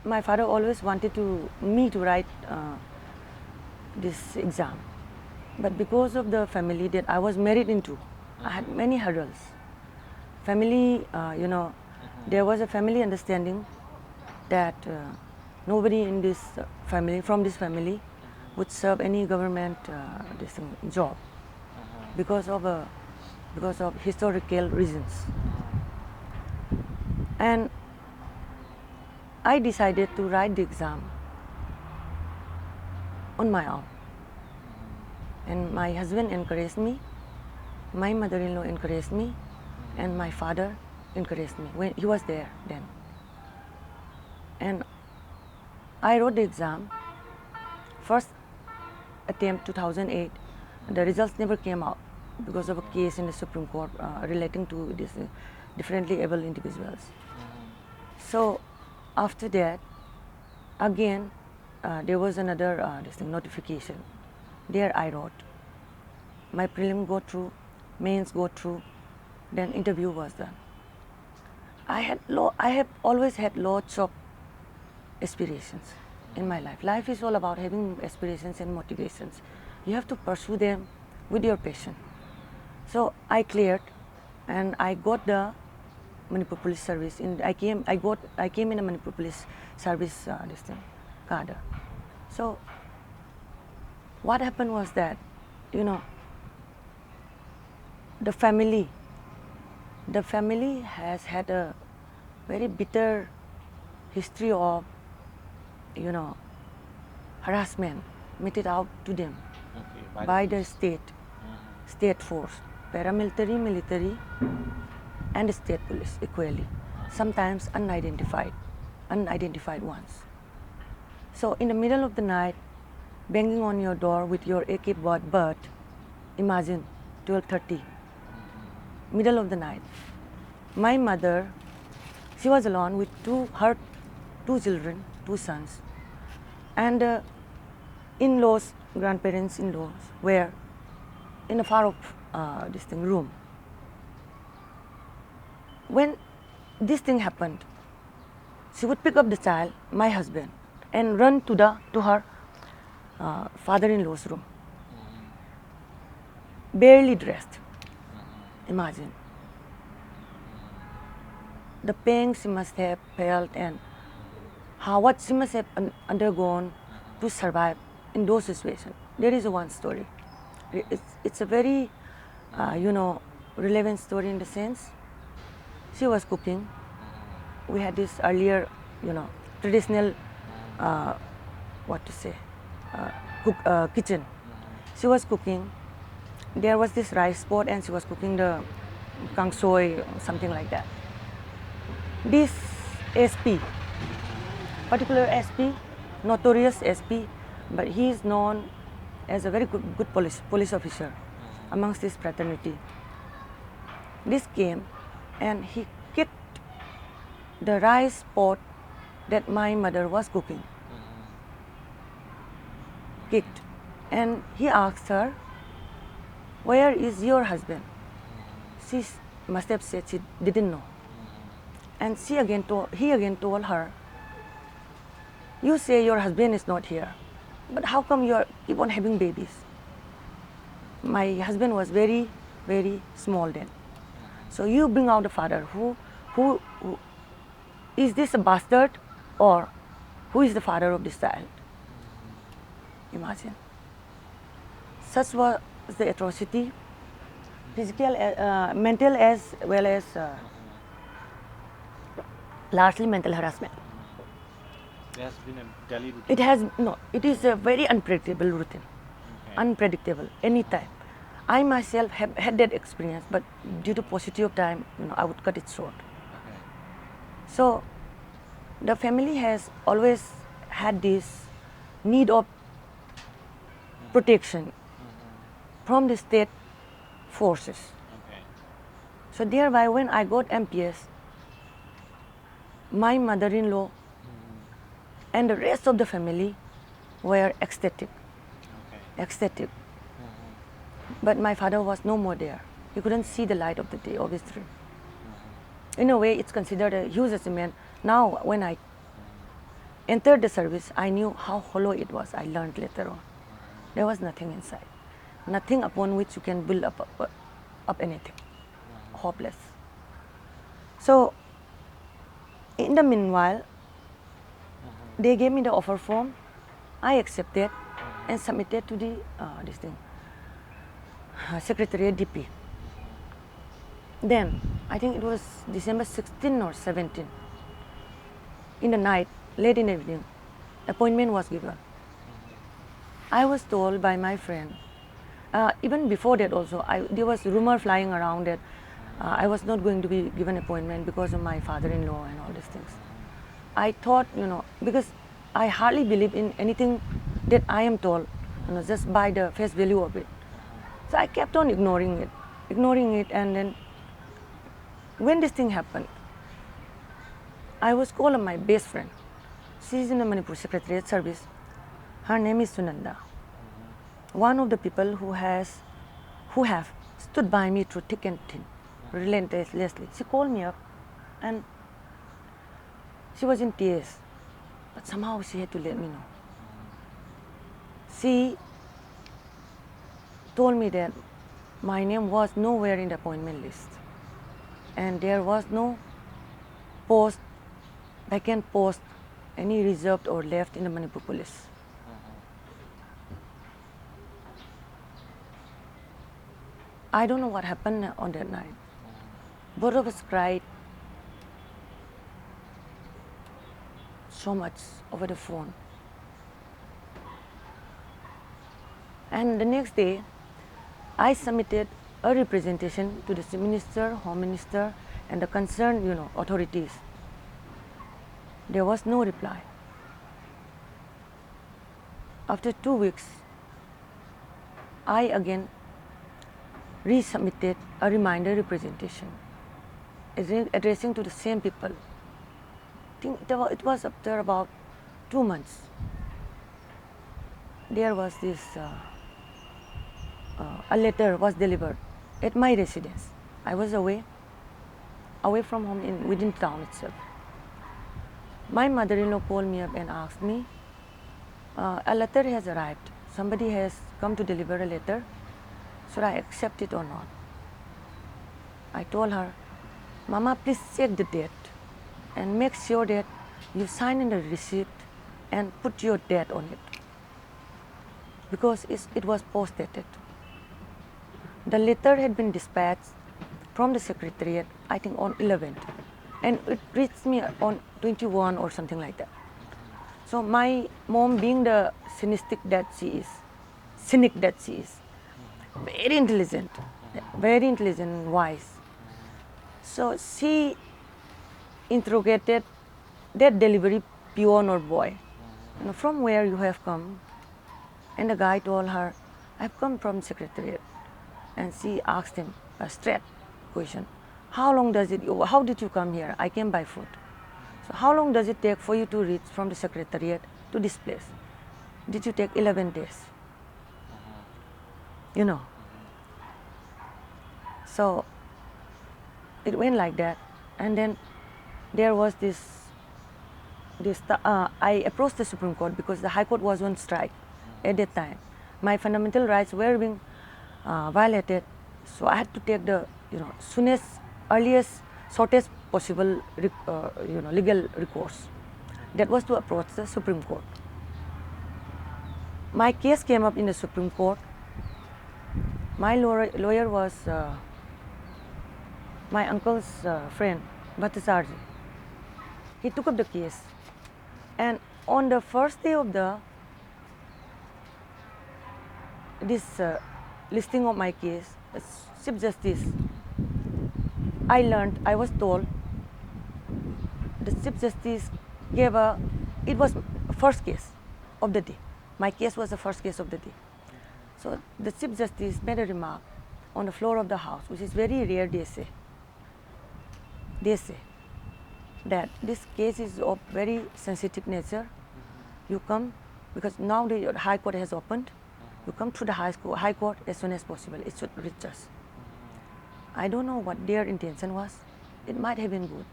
my father always wanted me to write this exam, but because of the family that I was married into, I had many hurdles. Family, there was a family understanding that nobody in this family, from this family, would serve any government job because of historical reasons. And I decided to write the exam on my own. And my husband encouraged me, my mother-in-law encouraged me, and my father encouraged me when he was there then. And I wrote the exam, first attempt 2008. The results never came out because of a case in the Supreme Court relating to this differently able individuals. So after that, again, there was another notification. There I wrote. My prelim go through, mains go through, then interview was done. I have always had lots of aspirations in my life. Life is all about having aspirations and motivations. You have to pursue them with your passion. So I cleared, and I got the Manipur Police Service. I came in a Manipur Police Service cadre. So what happened was that, the family has had a very bitter history of, harassment meted out to them by the state force, paramilitary, military, and state police equally, sometimes unidentified ones. So in the middle of the night, banging on your door with your AK bird, imagine 12:30, middle of the night. My mother, she was alone with her two children, two sons, and in-laws, grandparents in-laws were in a far-off room. When this thing happened, she would pick up the child, my husband, and run to her father-in-law's room, barely dressed. Imagine the pain she must have felt and what she must have undergone to survive in those situations. There is one story. It's a very, relevant story in the sense. She was cooking. We had this earlier, traditional, kitchen. She was cooking. There was this rice pot, and she was cooking the kang soy, something like that. This SP, particular SP, notorious SP, but he is known as a very good police officer amongst this fraternity. This came, and he kicked the rice pot that my mother was cooking. Kicked, and he asked her, "Where is your husband?" She must have said she didn't know. And he again told her, "You say your husband is not here, but how come you keep on having babies?" My husband was very, very small then. So you bring out the father. Who is this, a bastard, or who is the father of this child? Imagine. Such was the atrocity, physical, mental, as well as largely mental harassment. There has been a daily routine. It is a very unpredictable routine. Okay. Unpredictable, anytime. I myself have had that experience, but due to paucity of time, I would cut it short. Okay. So the family has always had this need of protection from the state forces. Okay. So thereby, when I got MPS, my mother-in-law and the rest of the family were ecstatic. Okay. Ecstatic. But my father was no more there. He couldn't see the light of the day of his dream. In a way, it's considered a huge achievement. Now, when I entered the service, I knew how hollow it was. I learned later on. There was nothing inside, nothing upon which you can build up anything. Hopeless. So, in the meanwhile, they gave me the offer form. I accepted and submitted to the Secretariat DP. Then, I think it was December 16 or 17. In the night, late in the evening, appointment was given. I was told by my friend, even before that also, there was rumor flying around that I was not going to be given appointment because of my father-in-law and all these things. I thought, because I hardly believe in anything that I am told, just by the face value of it. So I kept on ignoring it, and then when this thing happened, I was called on my best friend. She is in the Manipur Secretariat Service. Her name is Sunanda. One of the people who have stood by me through thick and thin, relentlessly. She called me up, and she was in tears, but somehow she had to let me know. She told me that my name was nowhere in the appointment list, and there was no vacant post, any reserved or left in the Manipur police. I don't know what happened on that night. Both of us cried so much over the phone. And the next day, I submitted a representation to the Minister, Home Minister, and the concerned, authorities. There was no reply. After 2 weeks, I again resubmitted a reminder representation addressing to the same people. I think it was after about 2 months. There was this, a letter was delivered at my residence. I was away from home within town itself. My mother-in-law called me up and asked me, a letter has arrived. Somebody has come to deliver a letter. Should I accept it or not? I told her, Mama, please check the date and make sure that you sign in the receipt and put your date on it, because it was post-dated. The letter had been dispatched from the Secretariat, I think on 11th, and it reached me on 21 or something like that. So my mom, being the cynic that she is, very intelligent and wise. So she interrogated that delivery peon or boy, from where you have come? And the guy told her, I've come from Secretariat. And she asked him a straight question. How did you come here? I came by foot. So how long does it take for you to reach from the Secretariat to this place? Did you take 11 days? So it went like that, and then there was I approached the Supreme Court because the High Court was on strike at that time. My fundamental rights were being violated, so I had to take the earliest, shortest possible legal recourse. That was to approach the Supreme Court. My case came up in the Supreme Court. My lawyer was my uncle's friend, Bhattacharya. He took up the case, and on the first day of this listing of my case, Chief Justice, I was told, the Chief Justice it was first case of the day. My case was the first case of the day. So the Chief Justice made a remark on the floor of the House, which is very rare, they say. They say that this case is of very sensitive nature. You come, because now the High Court has opened, you come to the High Court as soon as possible. It should reach us. I don't know what their intention was. It might have been good,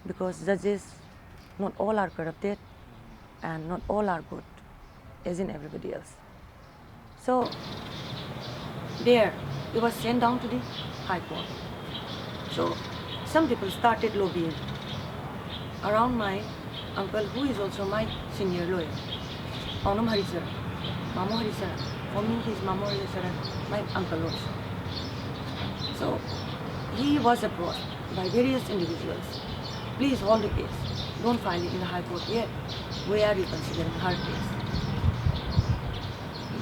because judges, not all are corrupted. and not all are good, as in everybody else. So there, it was sent down to the High Court. So some people started lobbying around my uncle, who is also my senior lawyer, Paunam Harisaran, Mamo Harisaran. For me, he's Mamo Harisaran, my uncle also. So he was approached by various individuals. Please hold the case. Don't file it in the High Court yet. We are reconsidering her case.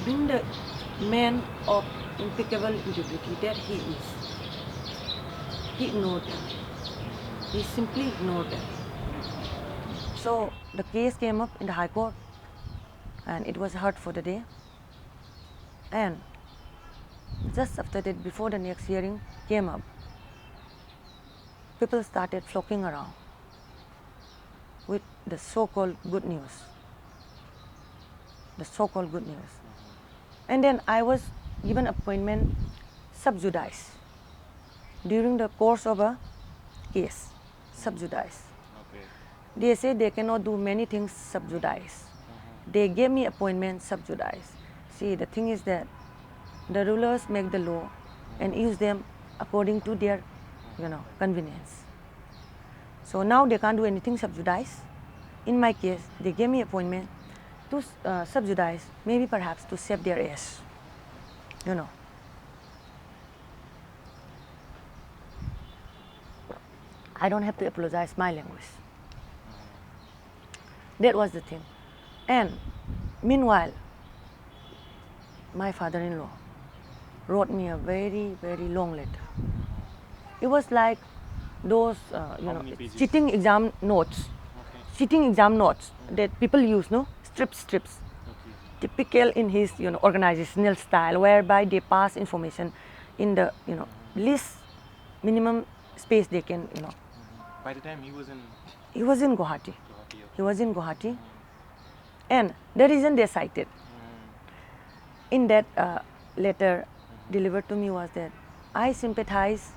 Being the man of impeccable integrity that he is, he ignored them. He simply ignored them. So the case came up in the High Court, and it was heard for the day. And just after that, before the next hearing came up, people started flocking around with the so-called good news. The so-called good news. And then I was given appointment sub judice during the course of a case, sub judice. Okay. They say they cannot do many things sub judice. They gave me appointment sub judice. See, the thing is that the rulers make the law and use them according to their, convenience. So now they can't do anything sub judice. In my case, they gave me appointment to sub judice, maybe perhaps to save their ass. I don't have to apologize my language. That was the thing. And meanwhile, my father-in-law wrote me a very, very long letter. It was like those, many pages? cheating exam notes. Okay. Cheating exam notes that people use, no? Strips. Okay. Typical in his, organizational style, whereby they pass information in the, least minimum space they can, By the time he was in He was in Guwahati. Guwahati, He was in Guwahati. And the reason they cited in that letter delivered to me was that I sympathize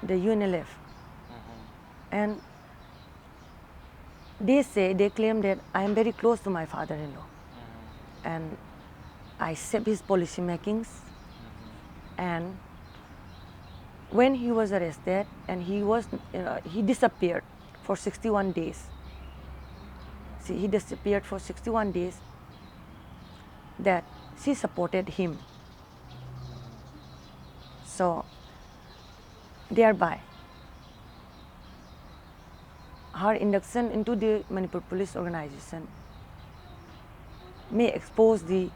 the UNLF, and they claim that I am very close to my father-in-law, and I accept his policy makings. And when he was arrested and he disappeared for 61 days. See, he disappeared for 61 days. That she supported him. So thereby her induction into the Manipur police organization may expose the,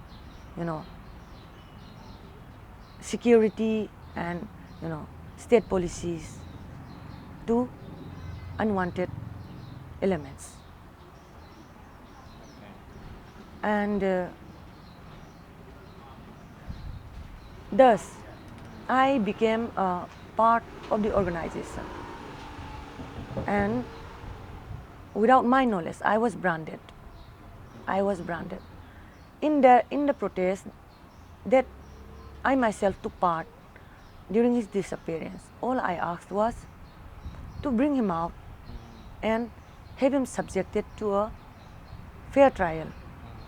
security and, state policies to unwanted elements. And thus, I became a part of the organization, and without my knowledge, I was branded. In the protest that I myself took part during his disappearance, all I asked was to bring him out and have him subjected to a fair trial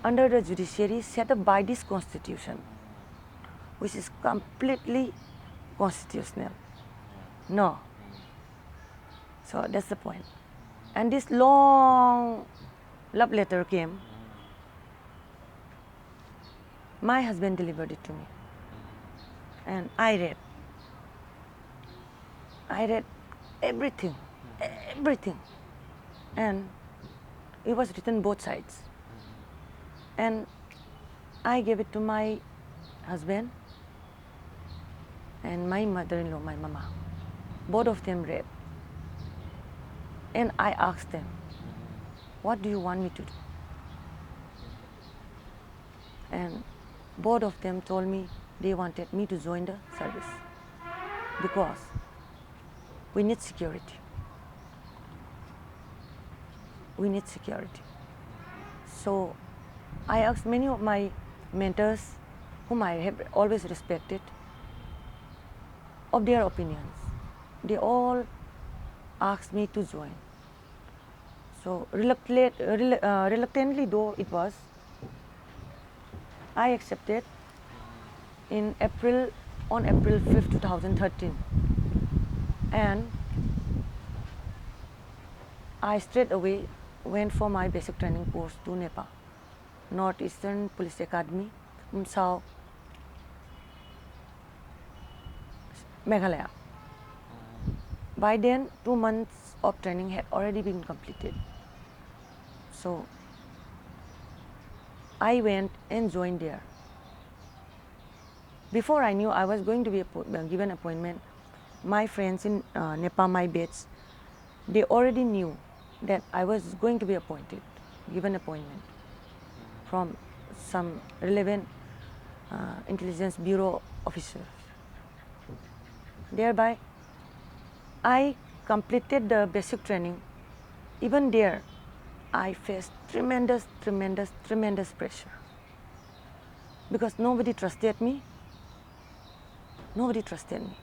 under the judiciary set up by this constitution, which is completely constitutional. No. So that's the point. And this long love letter came. My husband delivered it to me, and I read everything, and it was written both sides. And I gave it to my husband and my mother-in-law, my mama. Both of them read. And I asked them, what do you want me to do? And both of them told me they wanted me to join the service because we need security. We need security. So I asked many of my mentors, whom I have always respected, of their opinions. They all asked me to join. So reluctantly though it was, I accepted in on April 5th, 2013, and I straight away went for my basic training course to Nepal, Northeastern Police Academy, Umsao, Meghalaya. By then, 2 months of training had already been completed. So I went and joined there. Before I knew I was going to be given appointment, my friends in Nepal, my batch, they already knew that I was going to be appointed, given appointment from some relevant intelligence bureau officers. Thereby, I completed the basic training. Even there, I faced tremendous pressure because nobody trusted me. Nobody trusted me.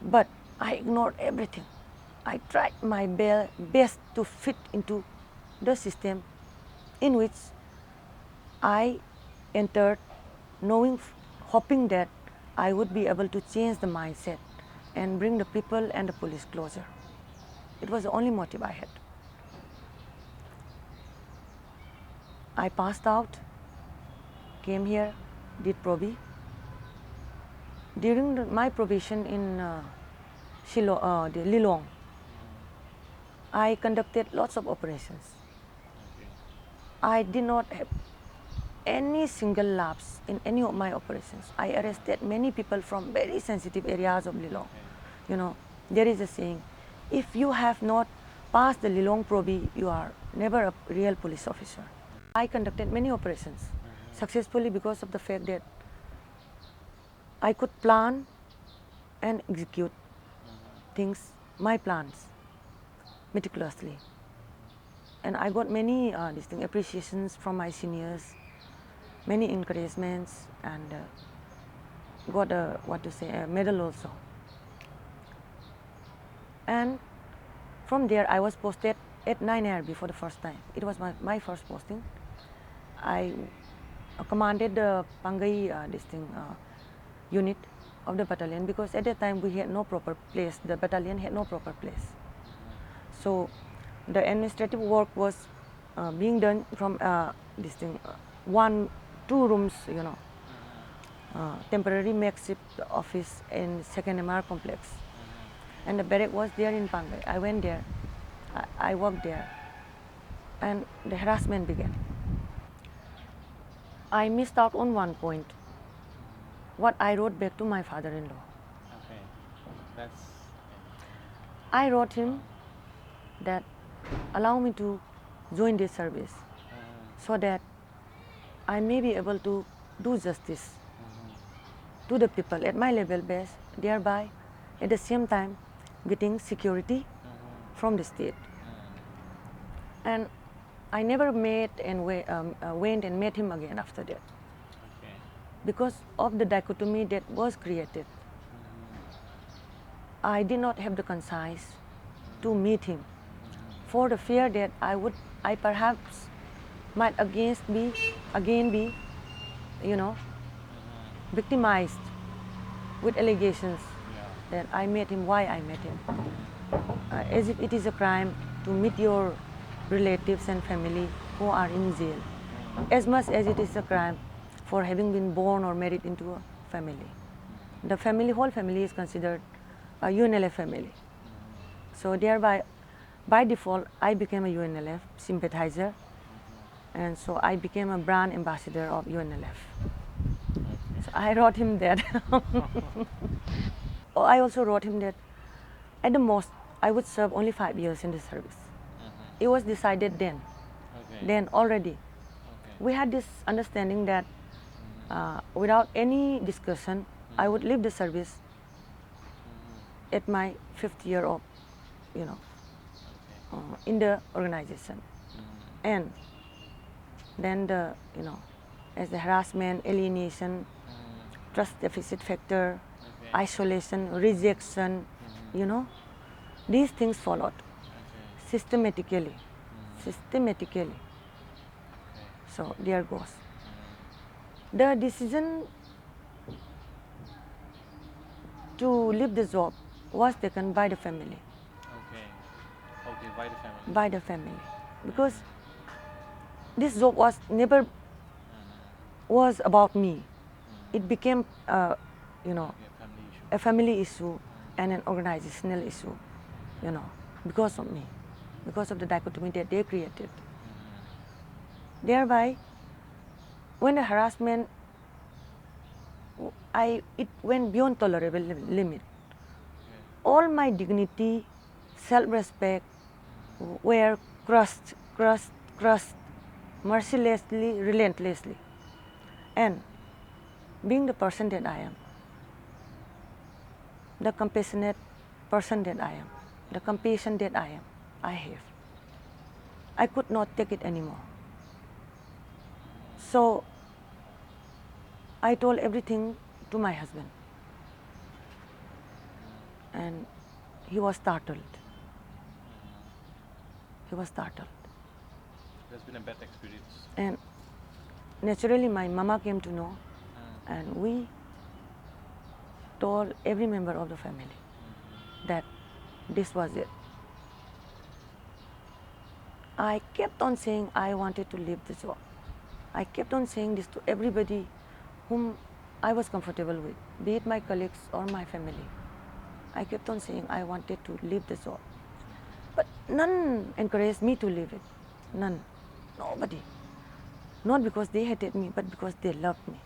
But I ignored everything. I tried my best to fit into the system in which I entered, hoping that I would be able to change the mindset and bring the people and the police closer. It was the only motive I had. I passed out, came here, did probi. During my probation in Lilong, I conducted lots of operations. I did not have any single lapse in any of my operations. I arrested many people from very sensitive areas of Lilong. You know, there is a saying, if you have not passed the Lilong probi, you are never a real police officer. I conducted many operations successfully because of the fact that I could plan and execute things, my plans, meticulously. And I got many distinct appreciations from my seniors, many encouragements, and got a medal also. And from there, I was posted at 9RB for the first time. It was my first posting. I commanded the Pangai unit of the battalion because at that time we had no proper place. The battalion had no proper place. So the administrative work was being done from 2 rooms, temporary makeshift office in 2nd MR complex. And the barrack was there in Pangai. I went there, I worked there, and the harassment began. I missed out on one point, what I wrote back to my father-in-law. Okay, I wrote him that allow me to join this service so that I may be able to do justice to the people at my level best, thereby at the same time getting security from the state. And I never met and went and met him again after that, because of the dichotomy that was created. I did not have the conscience to meet him for the fear that I perhaps might again be, victimized with allegations that I met him, why I met him. As if it is a crime to meet your relatives and family who are in jail, as much as it is a crime for having been born or married into a family. The whole family is considered a UNLF family. So thereby, by default, I became a UNLF sympathizer, and so I became a brand ambassador of UNLF. So I wrote him that. I also wrote him that at the most, I would serve only 5 years in the service. It was decided then already. We had this understanding that without any discussion, I would leave the service at my 5th year of, in the organization. And then as the harassment, alienation, trust deficit factor, isolation, rejection, These things followed Okay. systematically. Mm. Systematically. Okay. So there goes. Mm. The decision to leave the job was taken by the family. Okay. Okay, by the family. By the family. Because this job was never was about me. It became, you know, Okay, family issue. a family issue and an organizational issue, you know, because of me, because of the dichotomy that they created. Thereby, when the harassment, it went beyond tolerable limit. Okay. All my dignity, self-respect were crushed mercilessly, relentlessly. And being the person that I am, the compassionate person that I am, the compassion that I have, I could not take it anymore. So I told everything to my husband, and he was startled. He was startled. That's been a bad experience. And naturally, my mama came to know, and we told every member of the family that this was it. I kept on saying I wanted to leave the job. I kept on saying this to everybody whom I was comfortable with, be it my colleagues or my family. I kept on saying I wanted to leave the job. But none encouraged me to leave it. None. Nobody. Not because they hated me, but because they loved me.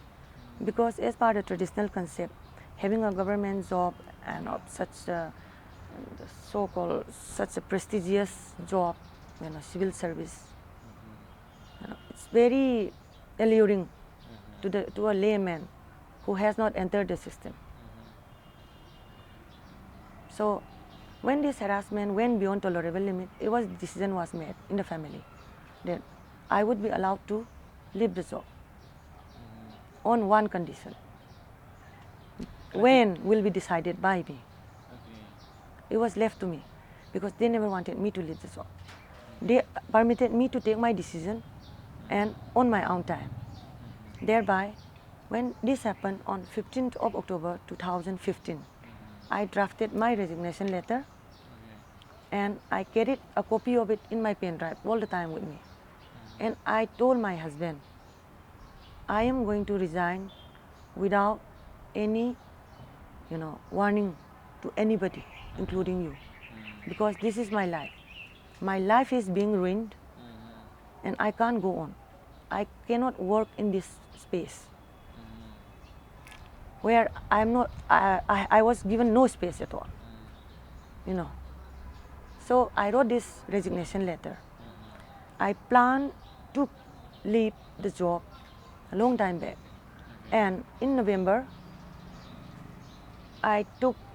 Because as per the traditional concept, having a government job and of such a so-called such a prestigious job, you know, civil service, you know, it's very alluring to a layman who has not entered the system. So when this harassment went beyond tolerable limit, decision was made in the family that I would be allowed to leave the job on one condition. When will be decided by me. Okay. It was left to me because they never wanted me to leave the job. They permitted me to take my decision and on my own time. Thereby, when this happened on 15th of October 2015, I drafted my resignation letter and I carried a copy of it in my pen drive all the time with me. And I told my husband, I am going to resign without any, you know, warning to anybody, including you, because this is my life. My life is being ruined and I can't go on. I cannot work in this space where I was given no space at all, you know. So I wrote this resignation letter. I planned to leave the job a long time back. And in November, I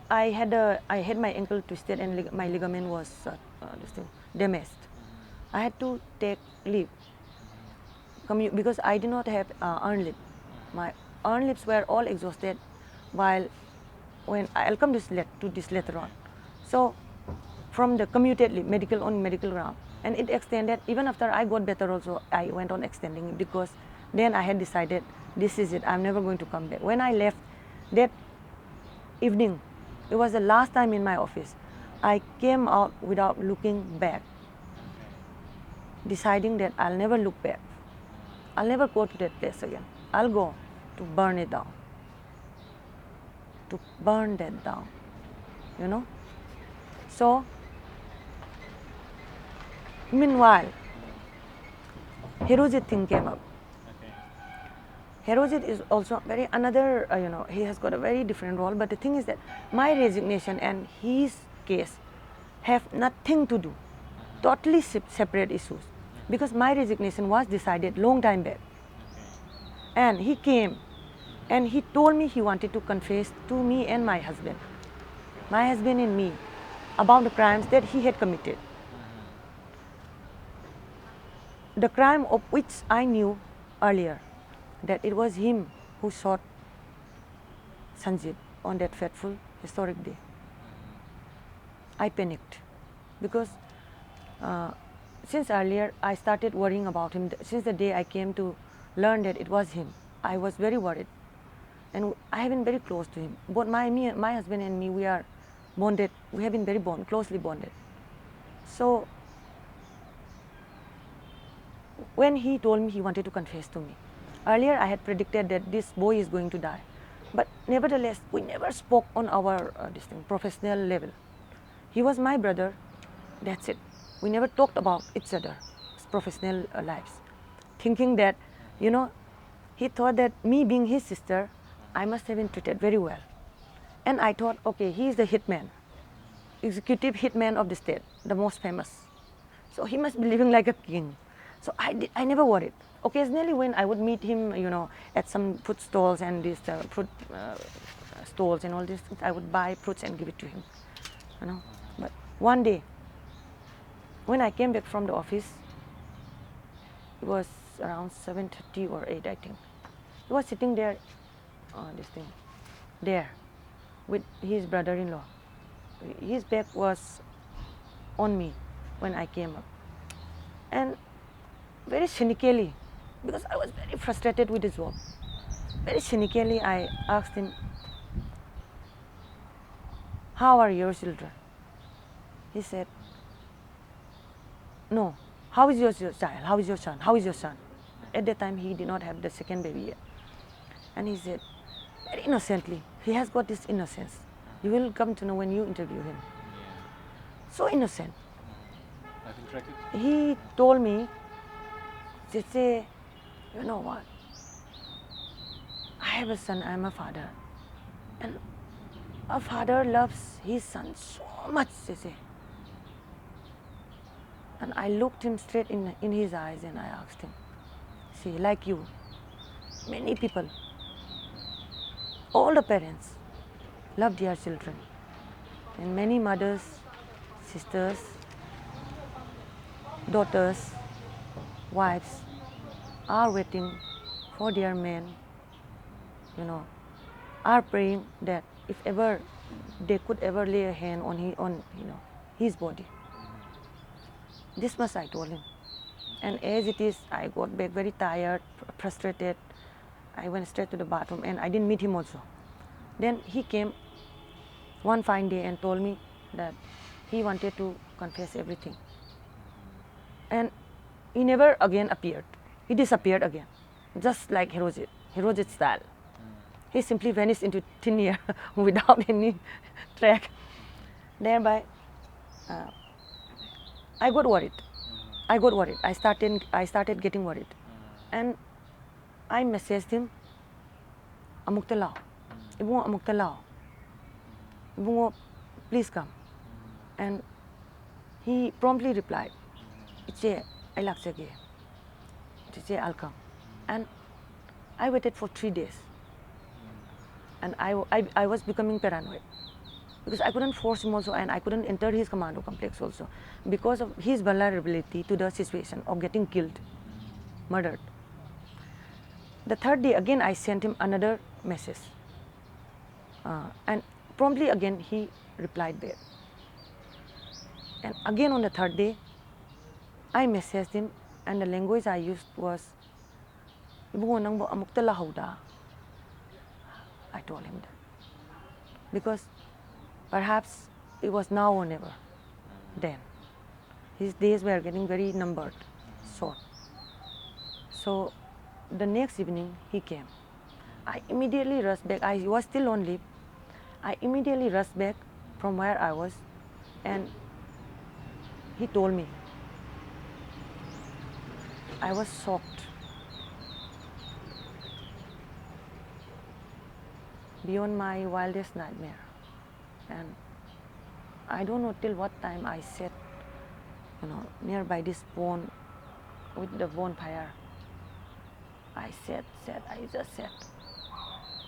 had my ankle twisted and my ligament was damaged. I had to take leave because I did not have earned leave. My earned leaves were all exhausted when I'll come to this later on. So from the commuted leave, medical ground, and it extended even after I got better also. I went on extending it because then I had decided this is it. I'm never going to come back. When I left that evening, it was the last time in my office. I came out without looking back, deciding that I'll never look back. I'll never go to that place again. I'll go to burn it down, to burn that down, you know. So, meanwhile, Hirojit thing came up. Hirojit is also another, you know, he has got a very different role, but the thing is that my resignation and his case have nothing to do, totally separate issues, because my resignation was decided long time back. And he came and he told me he wanted to confess to me and my husband and me, about the crimes that he had committed. The crime of which I knew earlier, that it was him who shot Sanjeev on that fateful, historic day. I panicked because since earlier I started worrying about him. Since the day I came to learn that it was him, I was very worried, and I have been very close to him. Both my husband and me, we are bonded. We have been very closely bonded. So when he told me he wanted to confess to me, earlier I had predicted that this boy is going to die, but nevertheless we never spoke on our professional level. He was my brother, that's it. We never talked about each other's professional lives, thinking that, he thought that me being his sister, I must have been treated very well. And I thought, okay, he is the hitman, executive hitman of the state, the most famous. So he must be living like a king. So I never worried. Occasionally when I would meet him, at some fruit stalls and these fruit stalls and all this, I would buy fruits and give it to him, But one day, when I came back from the office, it was around 7:30 or 8, I think. He was sitting there, there, with his brother-in-law. His back was on me when I came up. And very cynically, because I was very frustrated with his work, very cynically I asked him, "How are your children?" He said, "No, how is your child? How is your son? How is your son?" At that time he did not have the second baby yet. And he said, very innocently, he has got this innocence. You will come to know when you interview him. So innocent. Nothing tragic? He told me, "Jesse, you know what? I have a son, I am a father. And a father loves his son so much, Jesse." And I looked him straight in his eyes and I asked him, "See, like you, many people, all the parents love their children. And many mothers, sisters, daughters, wives are waiting for their men, are praying that if ever they could ever lay a hand on his body." This much I told him. And as it is, I got back very tired, frustrated. I went straight to the bathroom and I didn't meet him also. Then he came one fine day and told me that he wanted to confess everything. And he never again appeared. He disappeared again, just like Hirojit style. He simply vanished into thin air without any track. Thereby, I got worried. I started getting worried. And I messaged him, "Amuktalao, Ibungo Amuktalao, Ibungo, please come." And he promptly replied, "Iche, I like Jage. Iche, I'll come." And I waited for 3 days. And I was becoming paranoid, because I couldn't force him also, and I couldn't enter his commando complex also, because of his vulnerability to the situation of getting killed, murdered. The third day again I sent him another message, and promptly again he replied back. And again on the third day I messaged him, and the language I used was, "Ibungo nangbo amukta lahauda." I told him that, because perhaps it was now or never. Then his days were getting very numbered, short. So the next evening he came. I immediately rushed back. I was still on leave. I immediately rushed back from where I was, and he told me. I was shocked beyond my wildest nightmare. And I don't know till what time I sat, nearby this bone, with the bonfire. I just sat.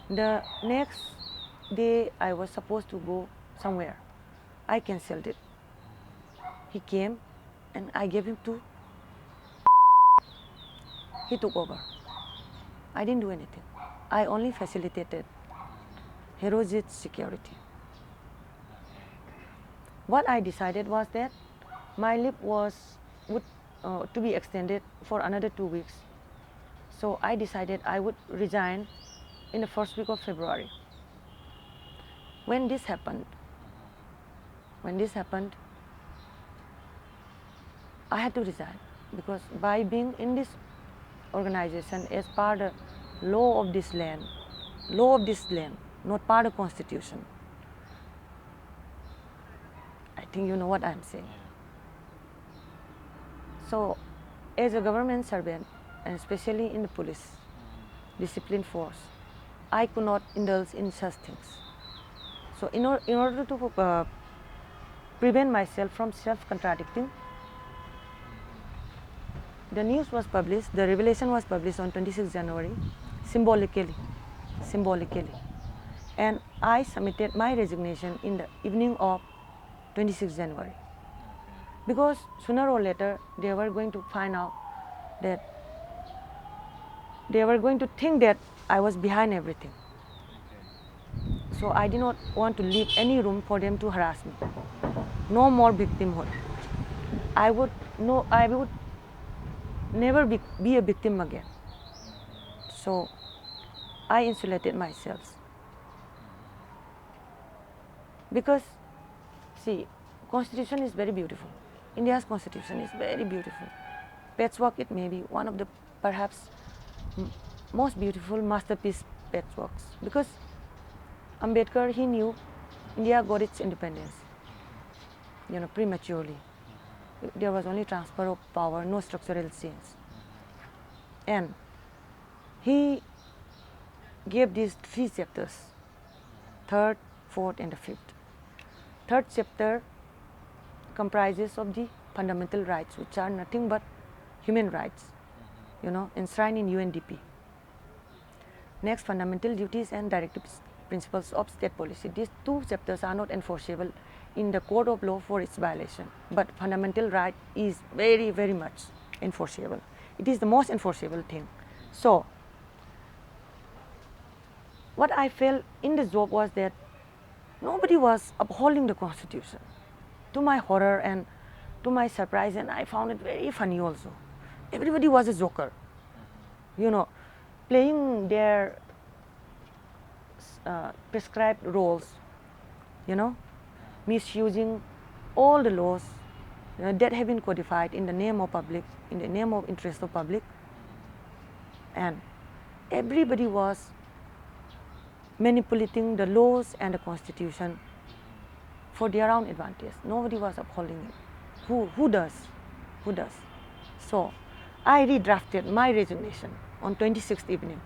The next day I was supposed to go somewhere. I cancelled it. He came and I gave him to. He took over. I didn't do anything. I only facilitated Hirojit's security. what I decided was that my leave would to be extended for another 2 weeks. So I decided I would resign in the first week of February. When this happened, I had to resign, because by being in this organization as part of law of this land, not part of constitution. I think you know what I'm saying. So, as a government servant, and especially in the police, discipline force, I could not indulge in such things. So, in order to prevent myself from self-contradicting, the news was published, the revelation was published on 26 January, symbolically. And I submitted my resignation in the evening of 26 January. Because sooner or later, they were going to find out that they were going to think that I was behind everything. So I did not want to leave any room for them to harass me. No more victimhood. I would never be a victim again. So I insulated myself. Because, see, Constitution is very beautiful. India's Constitution is very beautiful. Patchwork, it may be one of the perhaps most beautiful masterpiece patchworks. Because Ambedkar, he knew India got its independence, prematurely. There was only transfer of power, no structural change. And he gave these 3 chapters, 3rd, 4th, and the 5th. 3rd chapter comprises of the fundamental rights, which are nothing but human rights, enshrined in UNDP. Next, fundamental duties and directive principles of state policy. These 2 chapters are not enforceable in the court of law for its violation, but fundamental right is very, very much enforceable. It is the most enforceable thing. So, what I felt in the job was that nobody was upholding the Constitution. To my horror and to my surprise, and I found it very funny also. Everybody was a joker, playing their prescribed roles, misusing all the laws that have been codified in the name of public, in the name of interest of public, and everybody was manipulating the laws and the Constitution for their own advantage. Nobody was upholding it. Who does? So I redrafted my resignation on 26th evening.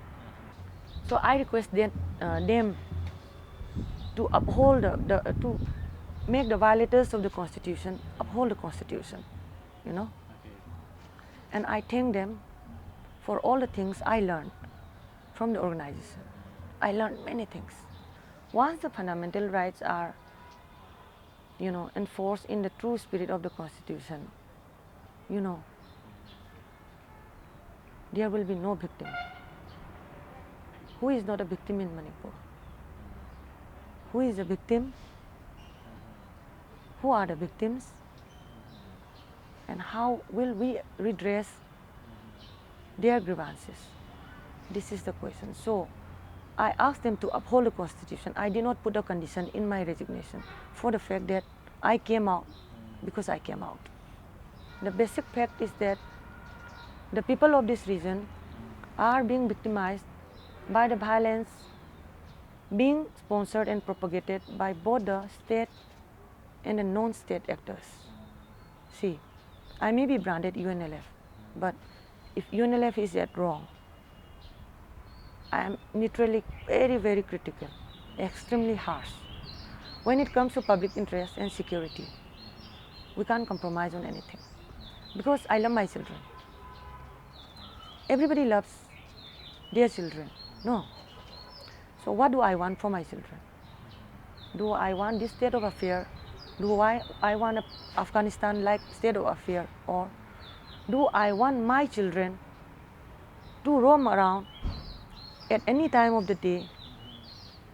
So I request them to uphold to make the violators of the Constitution uphold the Constitution, And I thank them for all the things I learned from the organization. I learned many things. Once the fundamental rights are, enforced in the true spirit of the Constitution, there will be no victim. Who is not a victim in Manipur? Who is a victim? Who are the victims? And how will we redress their grievances? This is the question. So I asked them to uphold the Constitution. I did not put a condition in my resignation for the fact that I came out because I came out. The basic fact is that the people of this region are being victimized by the violence being sponsored and propagated by both the state and the non-state actors. See, I may be branded UNLF, but if UNLF is yet wrong, I am literally very, very critical, extremely harsh. When it comes to public interest and security, we can't compromise on anything, because I love my children. Everybody loves their children, no? So what do I want for my children? Do I want this state of affair? Do I want Afghanistan-like state of affair? Or do I want my children to roam around at any time of the day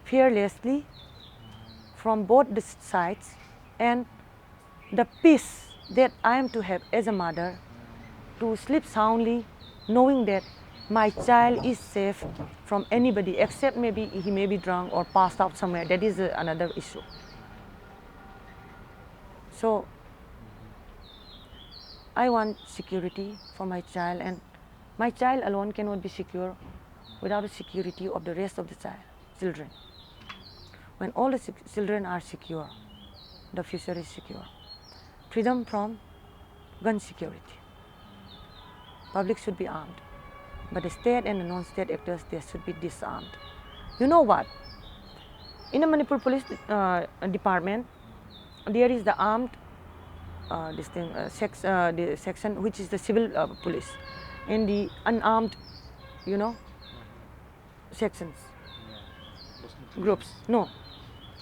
fearlessly from both the sides and the peace that I am to have as a mother, to sleep soundly, knowing that my child is safe from anybody except maybe he may be drunk or passed out somewhere. That is another issue. So I want security for my child, and my child alone cannot be secure without the security of the rest of the children. When all the children are secure, the future is secure. Freedom from gun security. Public should be armed, but the state and the non-state actors, they should be disarmed. You know what? In the Manipur Police Department, there is the armed the section which is the civil police, and the unarmed, you know, sections, groups. No,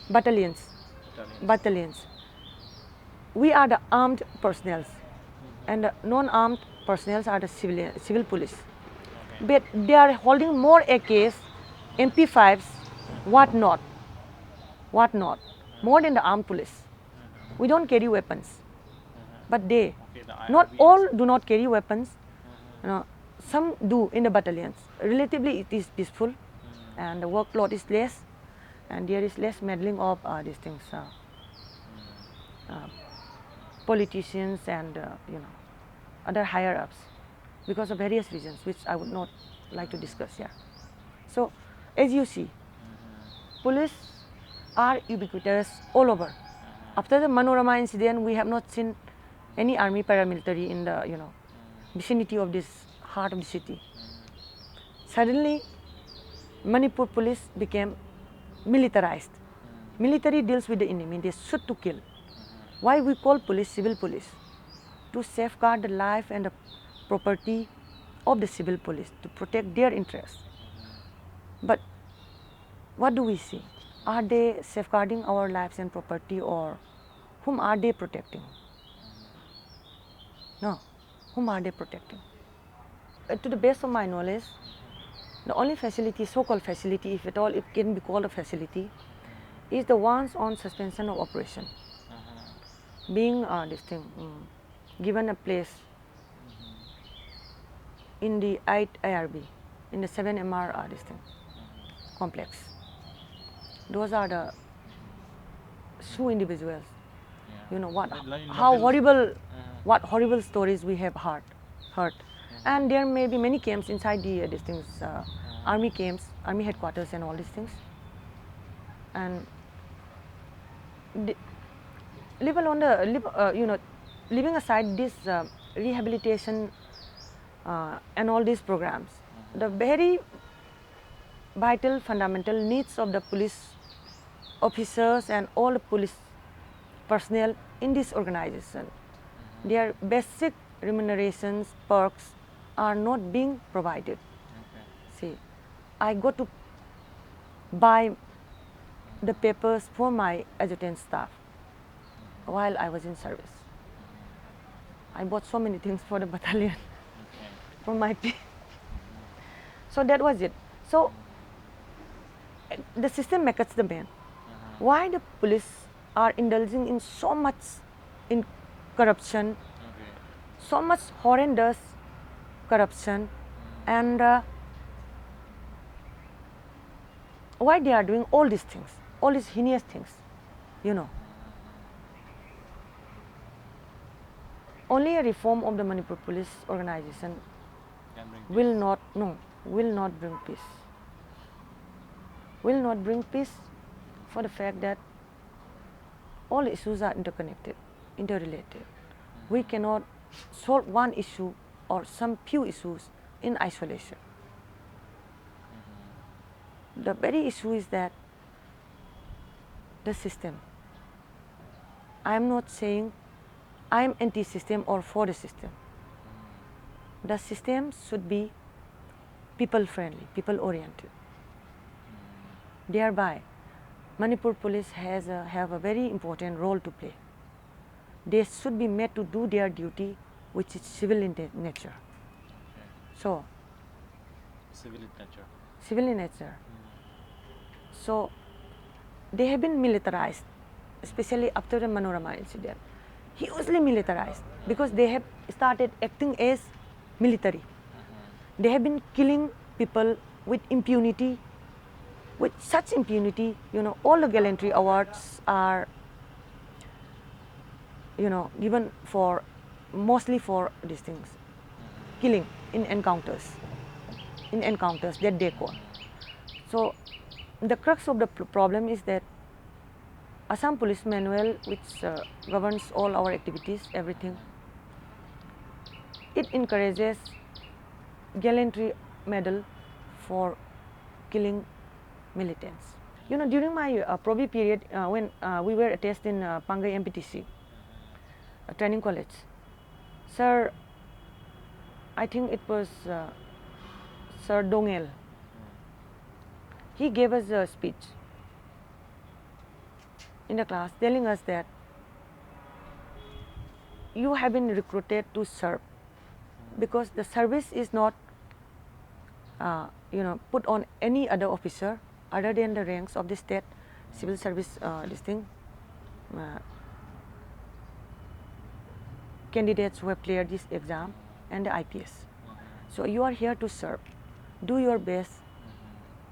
battalions. Battalions. We are the armed personnel, and the non-armed personnel are the civil police. But they are holding more AKs, MP5s, what not, more than the armed police. We don't carry weapons, but they, not all do not carry weapons. You know, some do in the battalions. Relatively, it is peaceful, and the workload is less, and there is less meddling of these things, politicians and you know, other higher ups, because of various reasons which I would not like to discuss here. So, as you see, police are ubiquitous all over. After the Manorama incident, we have not seen any army paramilitary in the, you know, vicinity of this heart of the city. Suddenly, Manipur police became militarized. Military deals with the enemy, they shoot to kill. Why we call police civil police? To safeguard the life and the property of the civil police, to protect their interests. But what do we see? Are they safeguarding our lives and property, or whom are they protecting? No, whom are they protecting? To the best of my knowledge, the only facility, so-called facility, if at all it can be called a facility, is the ones on suspension of operation. Being given a place in the 8 IRB, in the 7 MR complex. Those are the two individuals. You know what? How horrible! What horrible stories we have heard. And there may be many camps inside the army camps, army headquarters, and all these things. And leaving aside this rehabilitation and all these programs, the very vital fundamental needs of the police officers and all the police personnel in this organization, their basic remunerations, perks are not being provided. See, I got to buy the papers for my adjutant staff while I was in service. I bought so many things for the battalion for my team. So that was it. So the system makes the man. Why the police are indulging in so much in corruption, so much horrendous corruption, and why they are doing all these things, all these heinous things, you know. Only a reform of the Manipur police organization will not bring peace. Will not bring peace for the fact that all issues are interconnected, interrelated. We cannot solve one issue or some few issues in isolation. The very issue is that the system. I am not saying I am anti-system or for the system. The system should be people-friendly, people-oriented. Thereby, Manipur police have a very important role to play. They should be made to do their duty, which is civil in nature. So, Civil in nature. Civil in nature. So, they have been militarized, especially after the Manorama incident. hugely militarized, because they have started acting as military. They have been killing people with impunity, with such impunity. All the gallantry awards are, given for, mostly for these things, killing in encounters that they call. So the crux of the problem is that Assam Police Manual, which governs all our activities, everything, it encourages gallantry medal for killing militants. During my Probi period, when we were attached in Pangai MPTC, a training college, Sir, I think it was Sir Dongel, he gave us a speech in the class telling us that you have been recruited to serve, because the service is not put on any other officer other than the ranks of the state civil service, candidates who have cleared this exam and the IPS. So you are here to serve. Do your best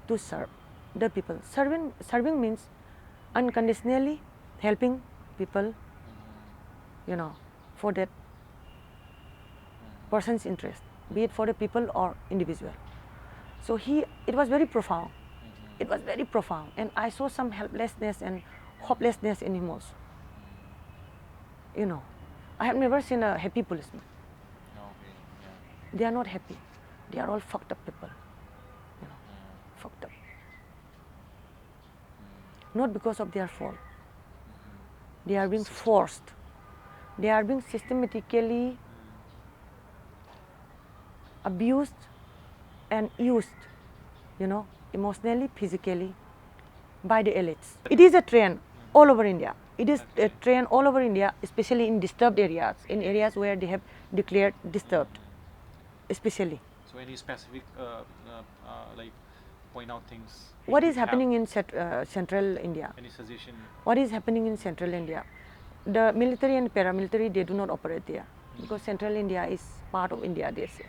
to serve the people. Serving means unconditionally helping people, for that person's interest, be it for the people or individual. So it was very profound. It was very profound, and I saw some helplessness and hopelessness in him also. I have never seen a happy policeman. Okay. Yeah. They are not happy. They are all fucked up people. Fucked up. Not because of their fault. They are being forced. They are being systematically abused and used, emotionally, physically, by the elites. It is a trend all over India. It is a trend all over India, especially in disturbed areas, in areas where they have declared disturbed, especially. So any specific like point out things? What is happening in central India? Any suggestion? What is happening in central India? The military and paramilitary, they do not operate there, because central India is part of India, they say.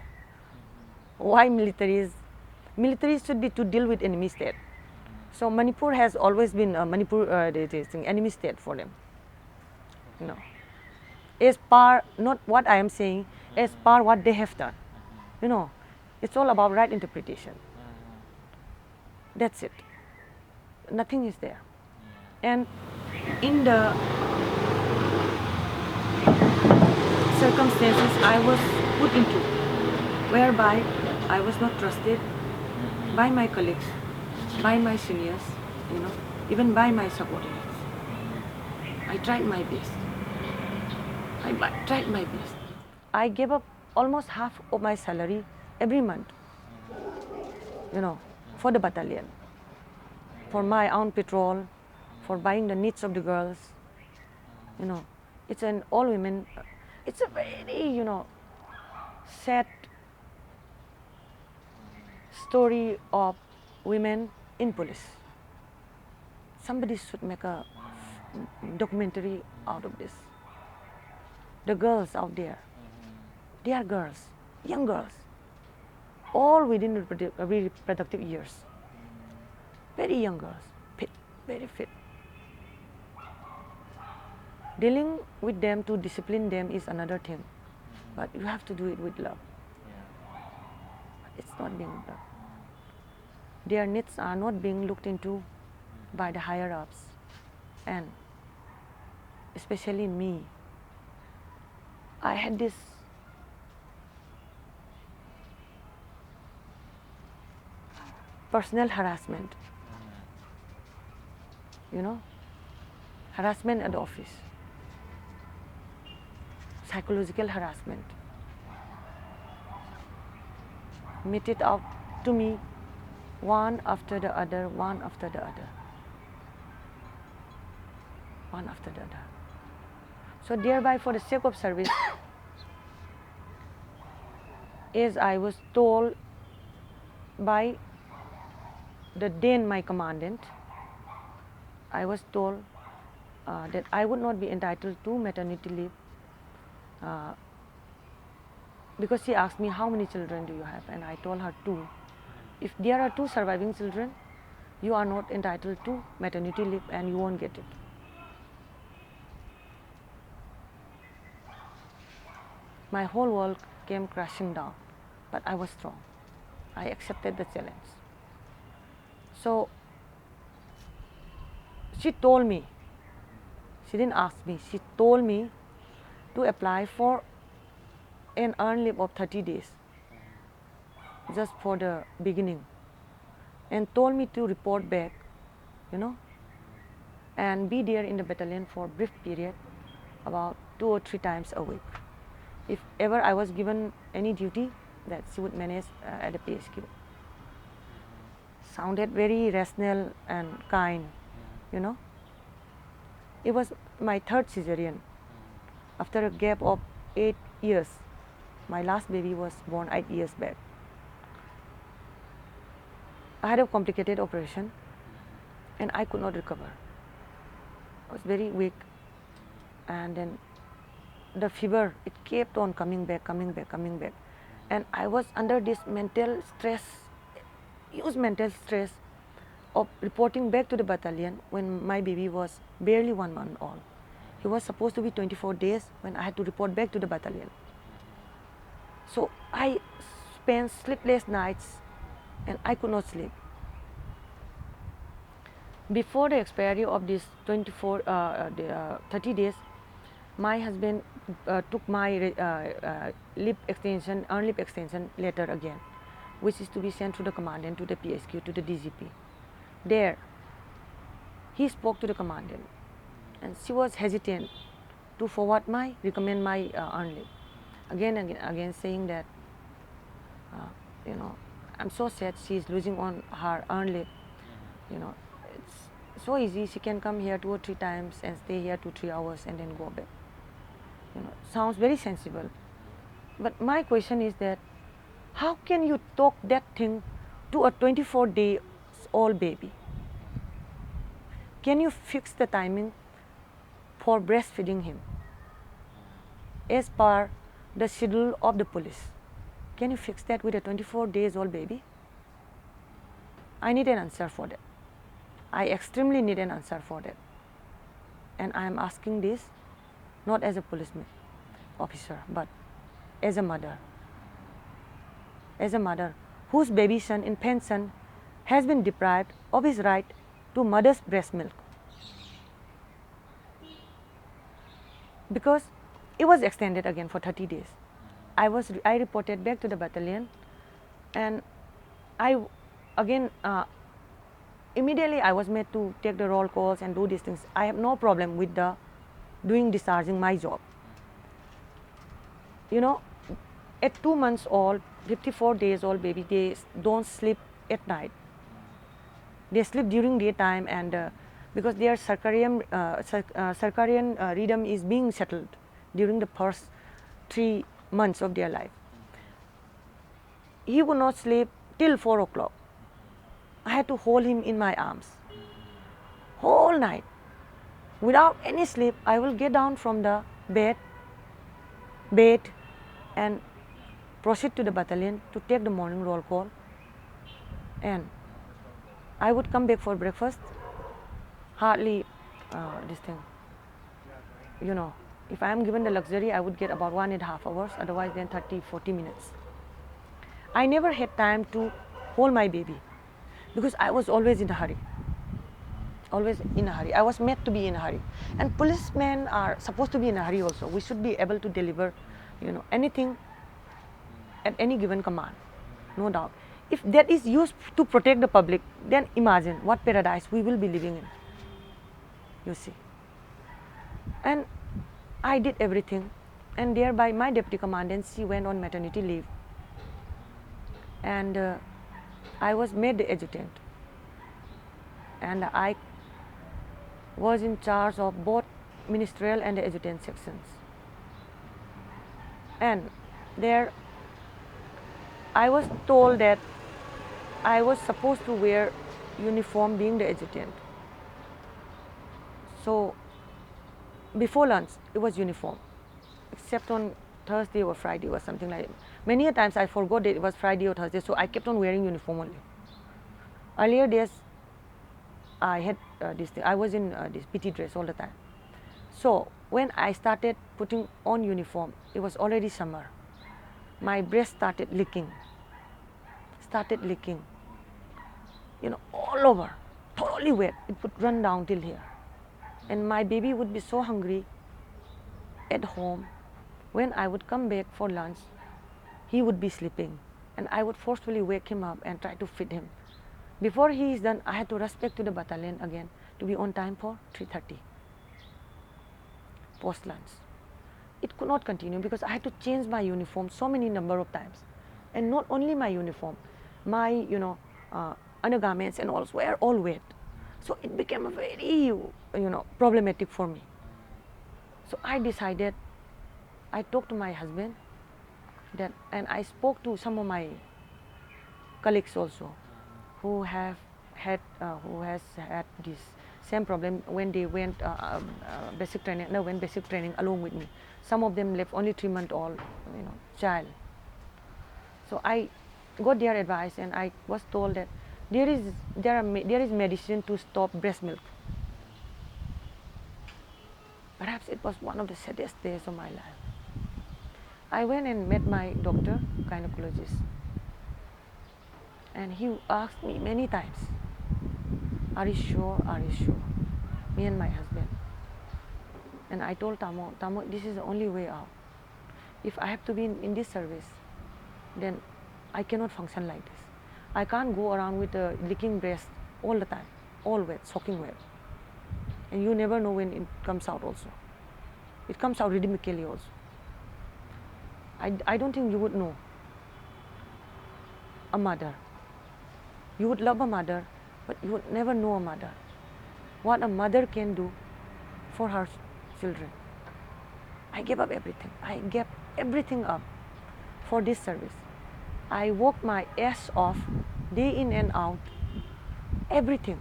Why militaries should be to deal with enemy state. So Manipur has always been enemy state for them. As per, not what I am saying, as per what they have done. It's all about right interpretation. That's it. Nothing is there. And in the circumstances I was put into, whereby I was not trusted by my colleagues, by my seniors, even by my subordinates. I tried my best. I gave up almost half of my salary every month, for the battalion, for my own petrol, for buying the needs of the girls. It's an all women. It's a very, sad story of women in police. Somebody should make a documentary out of this. The girls out there, they are girls, young girls, all within reproductive years. Very young girls, fit, very fit. Dealing with them, to discipline them, is another thing, but you have to do it with love. It's not being done. Their needs are not being looked into by the higher ups, and especially me. I had this personal harassment, harassment at the office, psychological harassment, meted out to me one after the other, one after the other. So thereby, for the sake of service, as I was told by then my commandant, I was told that I would not be entitled to maternity leave because she asked me, how many children do you have? And I told her 2. If there are 2 surviving children, you are not entitled to maternity leave and you won't get it. My whole world came crashing down, but I was strong. I accepted the challenge. So she told me, she didn't ask me, she told me to apply for an earned leave of 30 days, just for the beginning, and told me to report back, and be there in the battalion for a brief period, about 2 or 3 times a week. If ever I was given any duty, that she would manage at the PSQ. Sounded very rational and kind, It was my 3rd cesarean. After a gap of 8 years, my last baby was born 8 years back. I had a complicated operation and I could not recover. I was very weak, and then the fever, it kept on coming back. And I was under this mental stress, huge mental stress of reporting back to the battalion when my baby was barely 1 month old. He was supposed to be 24 days when I had to report back to the battalion. So I spent sleepless nights and I could not sleep. Before the expiry of this 30 days, my husband took my leave extension, earned leave extension letter again, which is to be sent to the commandant, to the PSQ, to the DGP. There, he spoke to the commandant, and she was hesitant to recommend my earned leave. Again, saying that, I'm so sad she is losing on her earned leave. It's so easy. She can come here 2 or 3 times and stay here 2-3 hours and then go back. Sounds very sensible. But my question is that, how can you talk that thing to a 24-day-old baby? Can you fix the timing for breastfeeding him as per the schedule of the police? Can you fix that with a 24-days-old baby? I need an answer for that. I extremely need an answer for that. And I am asking this not as a policeman officer, but as a mother. As a mother whose baby son, infant son, has been deprived of his right to mother's breast milk, because it was extended again for 30 days. I reported back to the battalion, and immediately I was made to take the roll calls and do these things. I have no problem with discharging my job. At 2 months old, 54 days old baby, they don't sleep at night. They sleep during daytime, and because their circadian rhythm is being settled during the first 3 months of their life. He would not sleep till 4 o'clock. I had to hold him in my arms whole night. Without any sleep, I will get down from the bed and proceed to the battalion to take the morning roll call, and I would come back for breakfast. Hardly this thing, if I am given the luxury, I would get about 1.5 hours, otherwise then 30-40 minutes. I never had time to hold my baby because I was always in a hurry. I was made to be in a hurry, and policemen are supposed to be in a hurry also. We should be able to deliver anything at any given command, no doubt. If that is used to protect the public, then imagine what paradise we will be living in, you see. And I did everything, and thereby my deputy commandant, she went on maternity leave, and I was made the adjutant, and I was in charge of both ministerial and the adjutant sections. And there I was told that I was supposed to wear uniform being the adjutant. So before lunch it was uniform, except on Thursday or Friday or something like that. Many a times I forgot that it was Friday or Thursday, so I kept on wearing uniform only. Earlier days, I had this thing. I was in this PT dress all the time. So when I started putting on uniform, it was already summer. My breast started leaking. All over, thoroughly wet. It would run down till here. And my baby would be so hungry at home. When I would come back for lunch, he would be sleeping. And I would forcefully wake him up and try to feed him. Before he is done, I had to rush back to the battalion again to be on time for 3:30 post lunch. It could not continue because I had to change my uniform so many number of times. And not only my uniform, my undergarments and all were all wet. So it became a very problematic for me. So I decided, I talked to my husband that, and I spoke to some of my colleagues also who has had this same problem when they went basic training along with me. Some of them left only 3-month-old child. So I got their advice, and I was told that there is medicine to stop breast milk. Perhaps it was one of the saddest days of my life. I went and met my doctor, gynecologist, and he asked me many times, are you sure? Me and my husband. And I told Tamo, this is the only way out. If I have to be in this service, then I cannot function like this. I can't go around with a leaking breast all the time, all wet, soaking wet. And you never know when it comes out also. It comes out rhythmically also. I don't think you would know a mother. You would love a mother, but you would never know a mother. What a mother can do for her children. I gave up everything. I gave everything up for this service. I worked my ass off, day in and out, everything.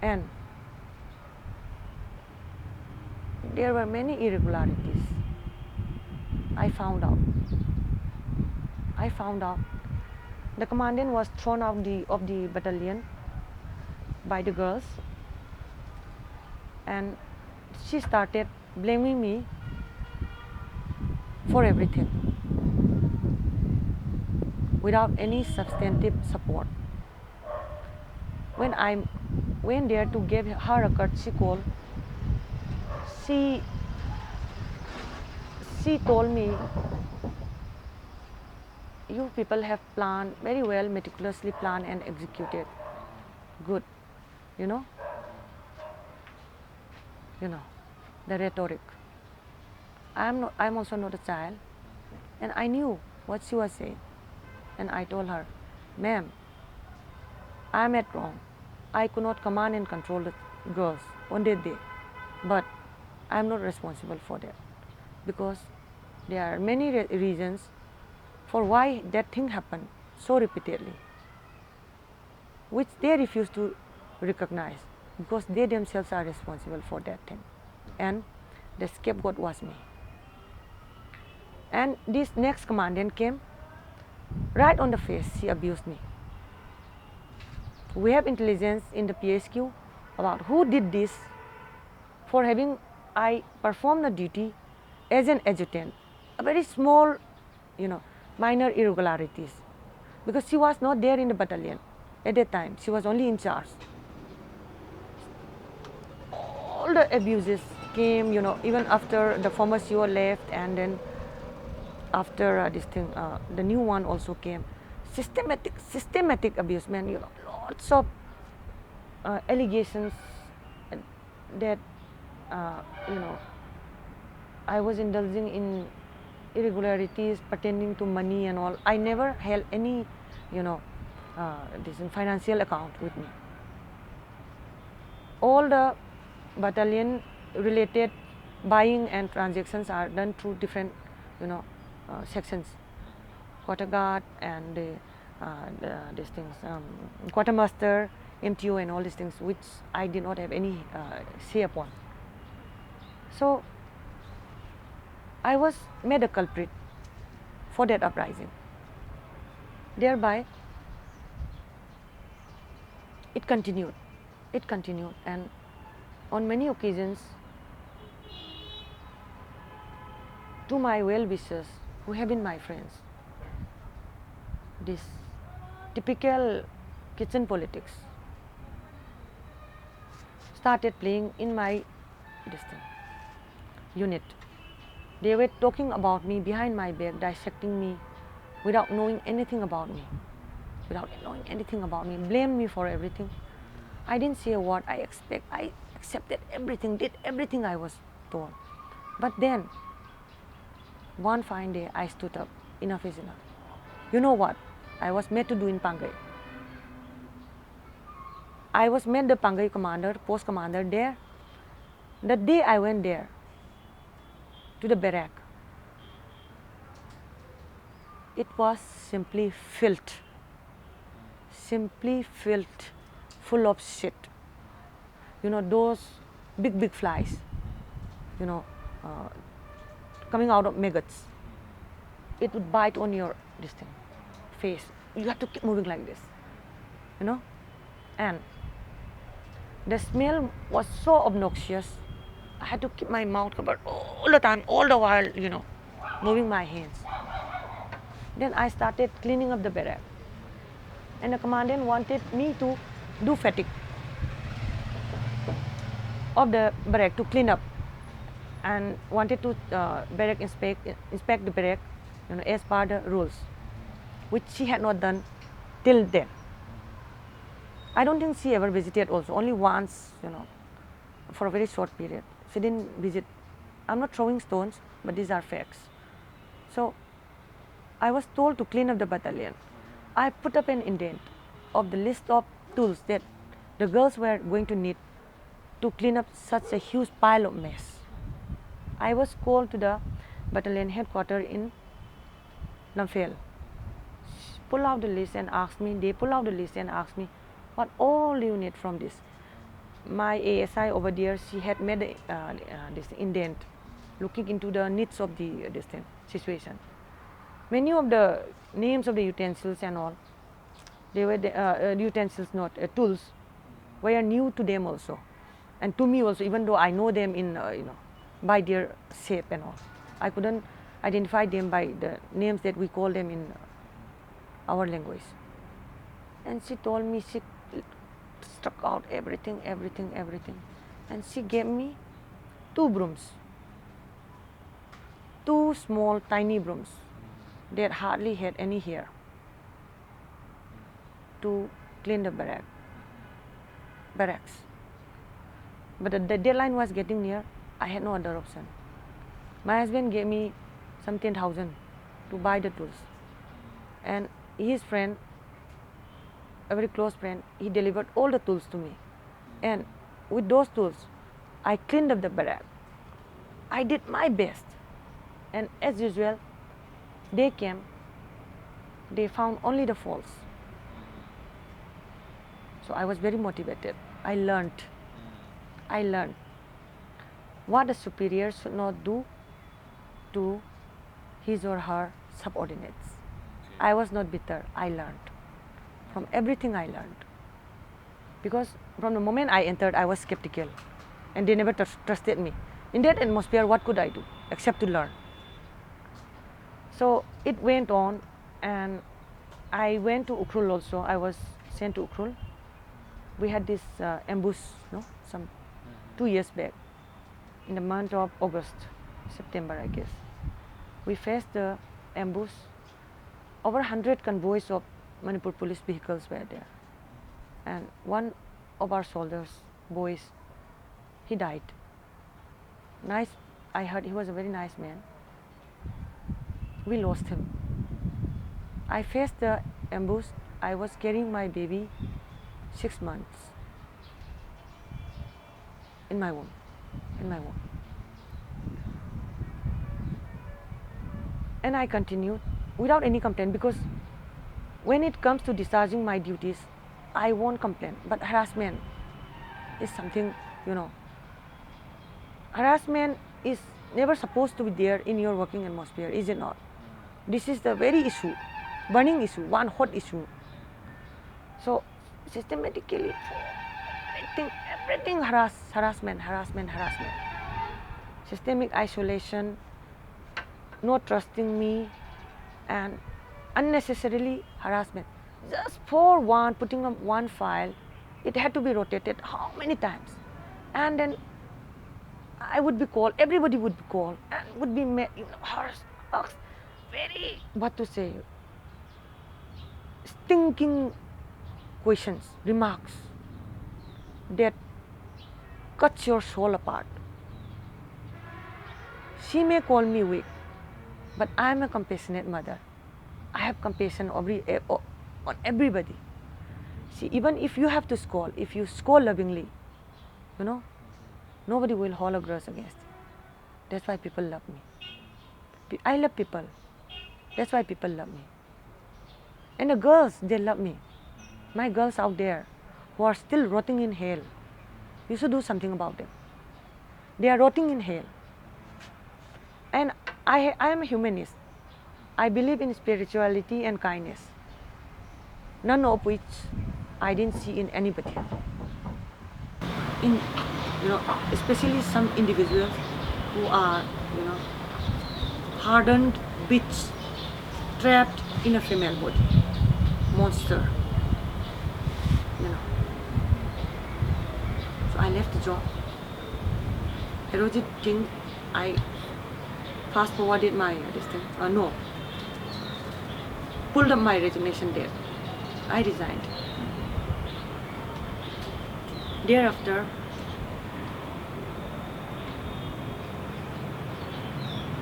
And there were many irregularities. I found out. The commandant was thrown out of the battalion by the girls, and she started blaming me for everything without any substantive support. When I went there to give her a courtesy call, she told me, you people have planned very well, meticulously planned and executed. Good. The rhetoric. I'm also not a child, and I knew what she was saying. And I told her, ma'am, I'm at wrong. I could not command and control the girls on that day, but I'm not responsible for that, because there are many reasons for why that thing happened so repeatedly, which they refuse to recognize, because they themselves are responsible for that thing. And the scapegoat was me. And this next commandant came, right on the face, she abused me. We have intelligence in the PSQ about who did this, for having I performed the duty as an adjutant, a very small, minor irregularities, because she was not there in the battalion at that time. She was only in charge. All the abuses came, even after the former CO left, and then after the new one also came. Systematic abuse, man. Lots of allegations that I was indulging in irregularities pertaining to money and all. I never held any, this financial account with me. All the battalion related buying and transactions are done through different, sections, quarter guard and these things, quartermaster, MTO, and all these things, which I did not have any say upon. So I was made a culprit for that uprising. Thereby, it continued, and on many occasions, to my well-wishers who have been my friends, this typical kitchen politics started playing in my unit. They were talking about me behind my back, dissecting me without knowing anything about me, blamed me for everything. I didn't say a word. I accepted everything, did everything I was told. But then, one fine day, I stood up. Enough is enough. You know what I was made to do in Pangai? I was made the Pangai commander, post commander there. The day I went there, to the barrack, it was simply filled, full of shit. You know, those big flies, you know, coming out of maggots. It would bite on your face. You have to keep moving like this, you know. And the smell was so obnoxious. I had to keep my mouth covered all the time, all the while, you know, moving my hands. Then I started cleaning up the barrack. And the commandant wanted me to do fatigue of the barrack, to clean up, and wanted to barrack inspect the barrack, you know, as per the rules, which she had not done till then. I don't think she ever visited also, only once, you know, for a very short period. She didn't visit. I'm not throwing stones, but these are facts. So I was told to clean up the battalion. I put up an indent of the list of tools that the girls were going to need to clean up such a huge pile of mess. I was called to the battalion headquarters in Namphel. They pull out the list and ask me, what all you need from this? My ASI over there, she had made this indent, looking into the needs of the situation. Many of the names of the utensils and all, they were tools, were new to them also, and to me also, even though I know them in by their shape and all. I couldn't identify them by the names that we call them in our language. And she told me, she struck out everything, and she gave me 2 brooms, 2 small tiny brooms that hardly had any hair, to clean the barracks. But the deadline was getting near. I had no other option. My husband gave me some 10,000 to buy the tools, and his friend, a very close friend, he delivered all the tools to me. And with those tools, I cleaned up the barrack. I did my best. And as usual, they came, they found only the faults. So I was very motivated. I learned what a superior should not do to his or her subordinates. I was not bitter. I learned. From everything I learned. Because from the moment I entered, I was skeptical, and they never trusted me. In that atmosphere, what could I do except to learn? So it went on, and I went to Ukhrul also. I was sent to Ukhrul. We had this ambush, some 2 years back, in the month of August, September, I guess. We faced the ambush. Over 100 convoys of Manipur police vehicles were there, and one of our soldiers, boys, he died. Nice, I heard he was a very nice man. We lost him. I faced the ambush. I was carrying my baby 6 months in my womb. And I continued without any complaint, because when it comes to discharging my duties, I won't complain. But harassment is something, harassment is never supposed to be there in your working atmosphere, is it not? This is the very issue, burning issue, one hot issue. So systematically, everything harassment. Systemic isolation, not trusting me, and unnecessarily harassment. Just for putting up one file, it had to be rotated how many times? And then I would be called, everybody would be called, and would be met, asked very, what to say, stinking questions, remarks that cuts your soul apart. She may call me weak, but I am a compassionate mother. I have compassion on everybody. See, even if you have to scold, if you scold lovingly, nobody will hold a grudge against you. That's why people love me. I love people. That's why people love me. And the girls, they love me. My girls out there who are still rotting in hell, you should do something about them. They are rotting in hell. And I am a humanist. I believe in spirituality and kindness, none of which I didn't see in anybody. Especially some individuals who are, hardened bitch, trapped in a female body, monster. So I left the job. Erotic thing, I fast forwarded my pulled up my resignation date. I resigned. Thereafter,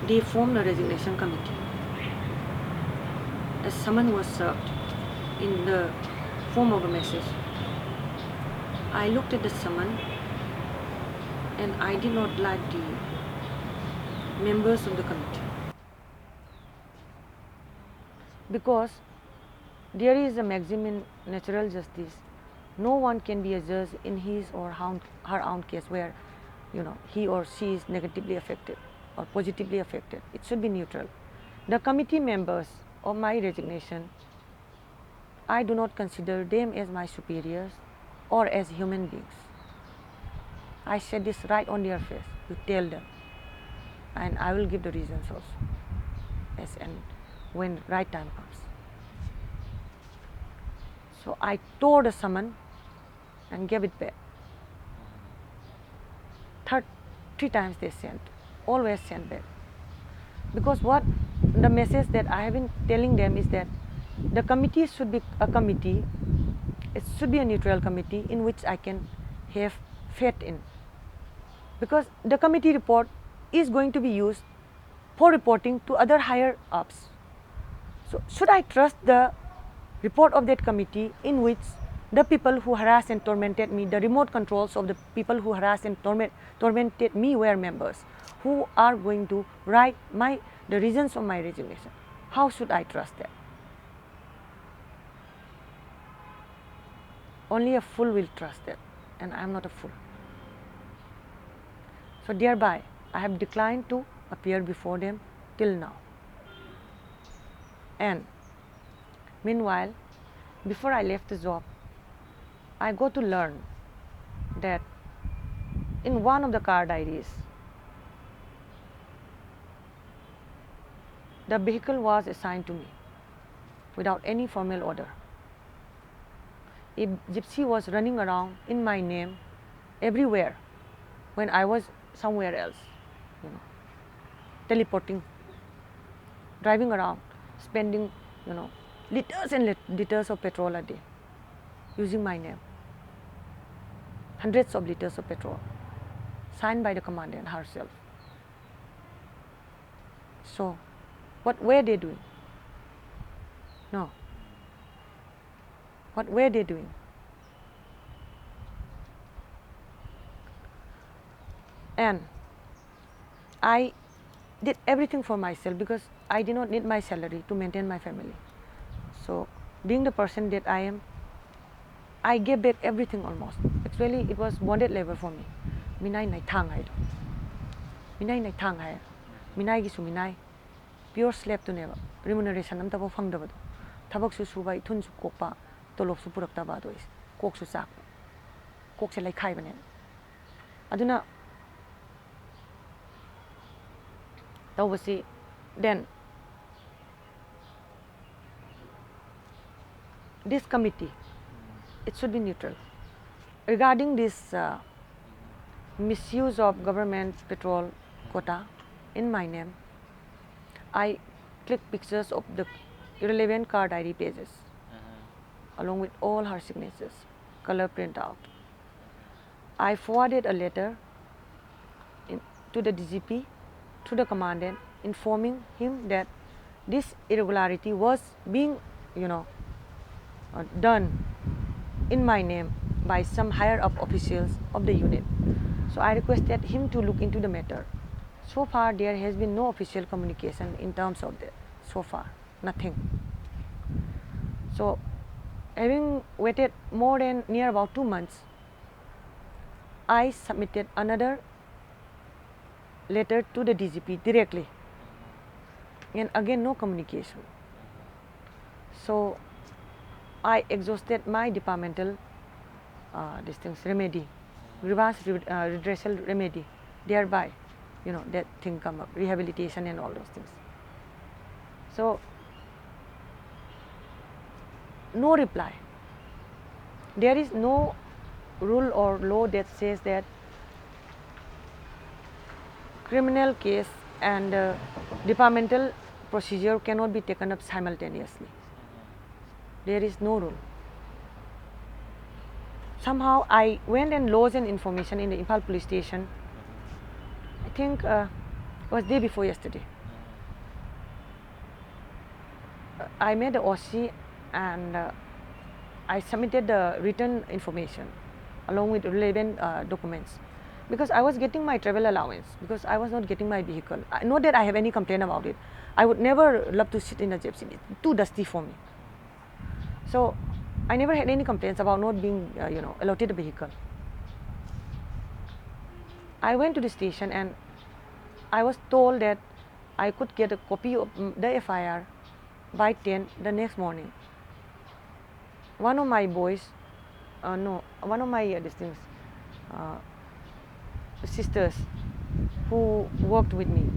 they formed a resignation committee. A summons was served in the form of a message. I looked at the summons and I did not like the members of the committee, because there is a maxim in natural justice: no one can be a judge in his or her own case where he or she is negatively affected or positively affected. It should be neutral. The committee members of my resignation, I do not consider them as my superiors or as human beings. I said this right on their face. You tell them, and I will give the reasons also, and when right time comes. So I tore the summons and gave it back. 3 times they sent, always sent back. Because what the message that I have been telling them is that the committee should be a committee, it should be a neutral committee in which I can have faith in. Because the committee report is going to be used for reporting to other higher ups. So should I trust the report of that committee in which the people who harassed and tormented me, the remote controls of the people who harassed and tormented me were members who are going to write the reasons of my resignation? How should I trust that? Only a fool will trust that, and I am not a fool. So thereby, I have declined to appear before them till now. And meanwhile, before I left the job, I got to learn that in one of the car diaries, the vehicle was assigned to me without any formal order. A gypsy was running around in my name everywhere when I was somewhere else, teleporting, driving around, spending, liters and liters of petrol a day, using my name. Hundreds of liters of petrol, signed by the commandant herself. So, what were they doing? No. What were they doing? And I did everything for myself because I did not need my salary to maintain my family. So, being the person that I am, I gave back everything almost. Actually, it was bonded labor for me. Minay nai thang ai do. minai nai thang hai minai gi su minai pure slave to neba remuneration am ta bo phang da ba thabak su su bai thun su kok pa tolop su purak ta ba do is kok su sak kok se lai khai bane aduna tawasi then this committee it should be neutral regarding this misuse of government petrol quota in my name. I click pictures of the irrelevant card ID pages along with all her signatures, color printout. I forwarded a letter to the DGP, to the commandant, informing him that this irregularity was being, done in my name by some higher up officials of the unit. So I requested him to look into the matter. So far there has been no official communication in terms of that. So far, nothing. So having waited more than near about 2 months, I submitted another letter to the DGP directly, and again no communication. So I exhausted my departmental remedy, grievance redressal remedy, thereby that thing come up, rehabilitation and all those things. So no reply. There is no rule or law that says that criminal case and departmental procedure cannot be taken up simultaneously. There is no rule. Somehow I went and lodged an information in the Impal police station. I think it was day before yesterday. I made the OC and I submitted the written information along with relevant documents, because I was getting my travel allowance, because I was not getting my vehicle. Not that I have any complaint about it. I would never love to sit in a gypsy. It's too dusty for me. So I never had any complaints about not being allotted a vehicle. I went to the station and I was told that I could get a copy of the FIR by 10 the next morning. One of my boys, one of my sisters who worked with me,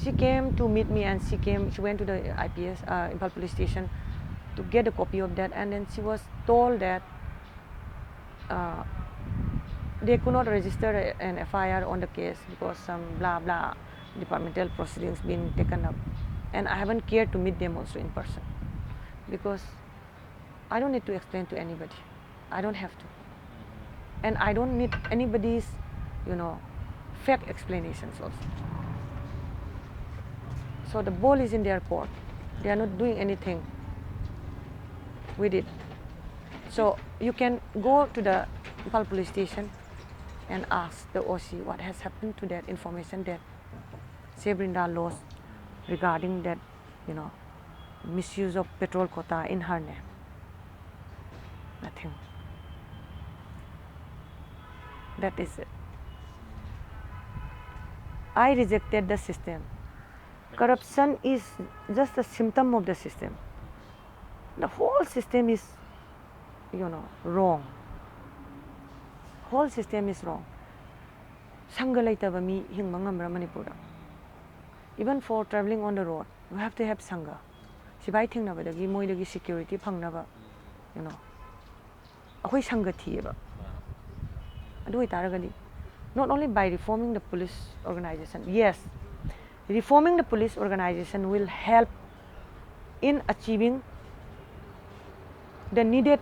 she came to meet me and she went to the IPS, Impal police station, to get a copy of that, and then she was told that they could not register an FIR on the case because some blah blah departmental proceedings being taken up, and I haven't cared to meet them also in person, because I don't need to explain to anybody. I don't have to, and I don't need anybody's fake explanations also. So the ball is in their court. They are not doing anything with it. So you can go to the Impal police station and ask the OC what has happened to that information that Sebrinda lost regarding that misuse of petrol quota in her name. Nothing. That is it. I rejected the system. Corruption is just a symptom of the system. The whole system is, wrong. Whole system is wrong. Sangha laitaba mi hingma ngamra Manipurda. Even for traveling on the road, you have to have sangha. Sibai thingnaba dagi moidagi security phangnaba, akhoi sangha thiyeba. Adu itaragadi. Not only by reforming the police organization. Yes, reforming the police organization will help in achieving the needed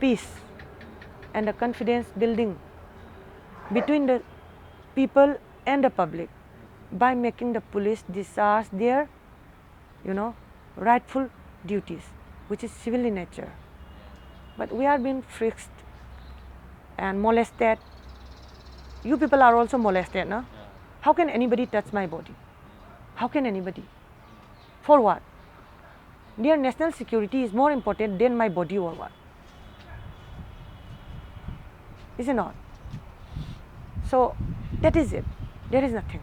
peace and the confidence building between the people and the public by making the police discharge their, rightful duties, which is civil in nature. But we are being frisked and molested. You people are also molested, no? How can anybody touch my body? How can anybody? For what? Their national security is more important than my body or what? Is it not? So that is it. There is nothing.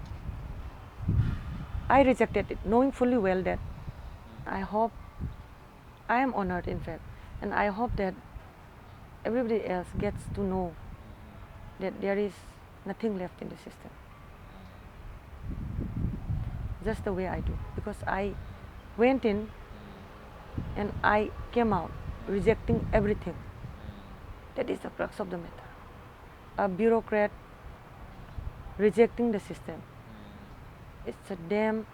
I rejected it, knowing fully well that I hope, I am honored in fact, and I hope that everybody else gets to know that there is nothing left in the system. Just the way I do, because I went in and I came out rejecting everything. That is the crux of the matter. A bureaucrat rejecting the system. It's a damn